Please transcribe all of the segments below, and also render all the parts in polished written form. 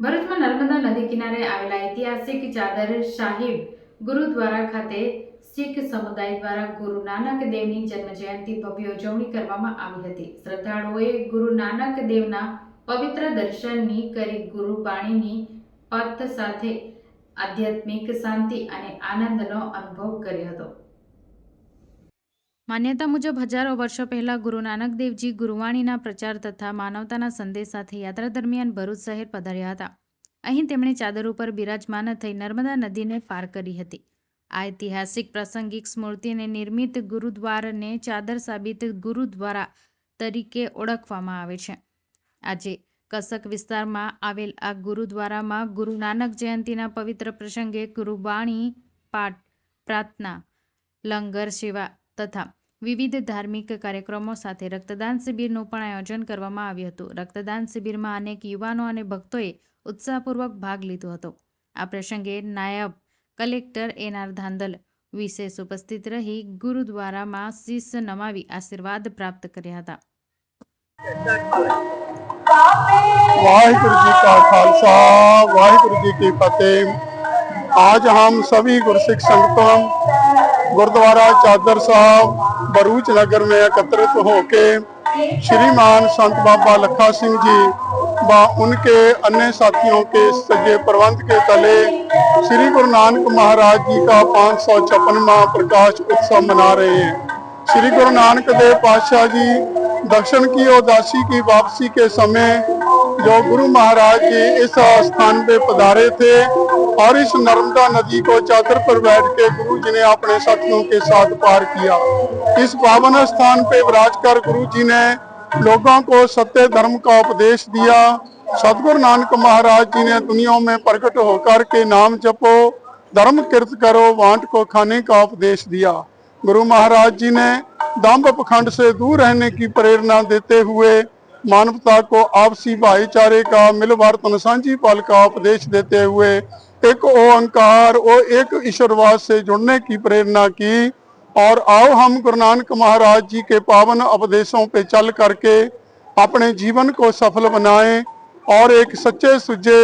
ભરૂચમાં નર્મદા નદી કિનારે આવેલા ઐતિહાસિક ચાદર સાહિબ ગુરુદ્વારા ખાતે શીખ સમુદાય દ્વારા ગુરુ નાનક દેવની જન્મજયંતિ ભવ્ય ઉજવણી કરવામાં આવી હતી। શ્રદ્ધાળુઓએ ગુરુ નાનક દેવના પવિત્ર દર્શનની કરી ગુરુબાણીની પથ સાથે આધ્યાત્મિક શાંતિ અને આનંદનો અનુભવ કર્યો હતો। માન્યતા મુજબ હજારો વર્ષો પહેલા ગુરુ નાનક દેવજી ગુરુવાણીના પ્રચાર તથા માનવતાના સંદેશ સાથે યાત્રા દરમિયાન ભરૂચ શહેર પધાર્યા હતા। અહીં તેમણે ચાદર ઉપર બિરાજમાન થઈ નર્મદા નદીને પાર કરી હતી। આ ઐતિહાસિક પ્રાસંગિક સ્મૃતિને નિર્મિત ગુરુદ્વારાને ચાદર સાબિત ગુરુદ્વારા તરીકે ઓળખવામાં આવે છે। આજે કસક વિસ્તારમાં આવેલ આ ગુરુદ્વારામાં ગુરુ નાનક જયંતિના પવિત્ર પ્રસંગે ગુરુવાણી પાઠ, પ્રાર્થના, લંગર સેવા તથા વિવિધ ધાર્મિક કાર્યક્રમો સાથે રક્તદાન શિબિરનું પણ આયોજન કરવામાં આવ્યું હતું। રક્તદાન શિબિરમાં અનેક યુવાનો અને ભક્તોએ ઉત્સાહપૂર્વક ભાગ લીધો હતો। આ પ્રસંગે નાયબ કલેક્ટર એન.આર. ધાંધલ વિશેષ ઉપસ્થિત રહી ગુરુદ્વારામાં શીશ નમાવી આશીર્વાદ પ્રાપ્ત કર્યા હતા। वाहिगुरु जी का खालसा वाहिगुरु जी की फतेह। आज हम सभी गुरसिख संगतों गुरुद्वारा चादर साहब भरूच नगर में एकत्रित होके श्रीमान संत बाबा लखा सिंह जी व उनके अन्य साथियों के सजे प्रबंध के तले श्री गुरु नानक महाराज जी का 556वां प्रकाश उत्सव मना रहे हैं। श्री गुरु नानक देव पातशाह जी दक्षिण की उदासी की वापसी के समय जो गुरु महाराज जी इस स्थान पे पधारे थे और इस नर्मदा नदी को चादर पर बैठ के गुरु जी ने अपने साथियों के साथ पार किया। इस पावन स्थान पे विराज कर गुरु जी ने लोगों को सत्य धर्म का उपदेश दिया। सतगुरु नानक महाराज जी ने दुनिया में प्रकट होकर के नाम जपो, धर्म कीर्त करो, वांट को खाने का उपदेश दिया। गुरु महाराज जी ने दंभ पखंड से दूर रहने की प्रेरणा देते हुए मानवता को आपसी भाईचारे का, मिल वर्तन सांझी पल का उपदेश देते हुए एक ओंकार और एक ईश्वरवाद से जुड़ने की प्रेरणा की। और आओ हम गुरु नानक महाराज जी के पावन उपदेशों पे चल करके अपने जीवन को सफल बनाएं और एक सच्चे सुच्चे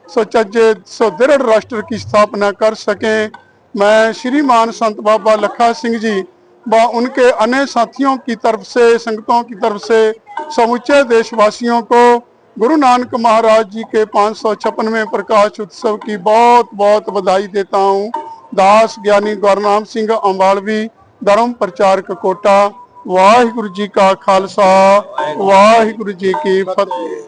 सुचज्जे सुदृढ़ राष्ट्र की स्थापना कर सकें। मैं श्रीमान संत बाबा लखा सिंह जी व उनके अन्य साथियों की तरफ से, संगतों की तरफ से समूचे देशवासियों को गुरु नानक महाराज जी के 556वें प्रकाश उत्सव की बहुत बहुत बधाई देता हूँ। दास ज्ञानी गुरनाम सिंह अंबालवी, धर्म प्रचारक कोटा। वाहिगुरु जी का खालसा वाहिगुरु जी की फतेह।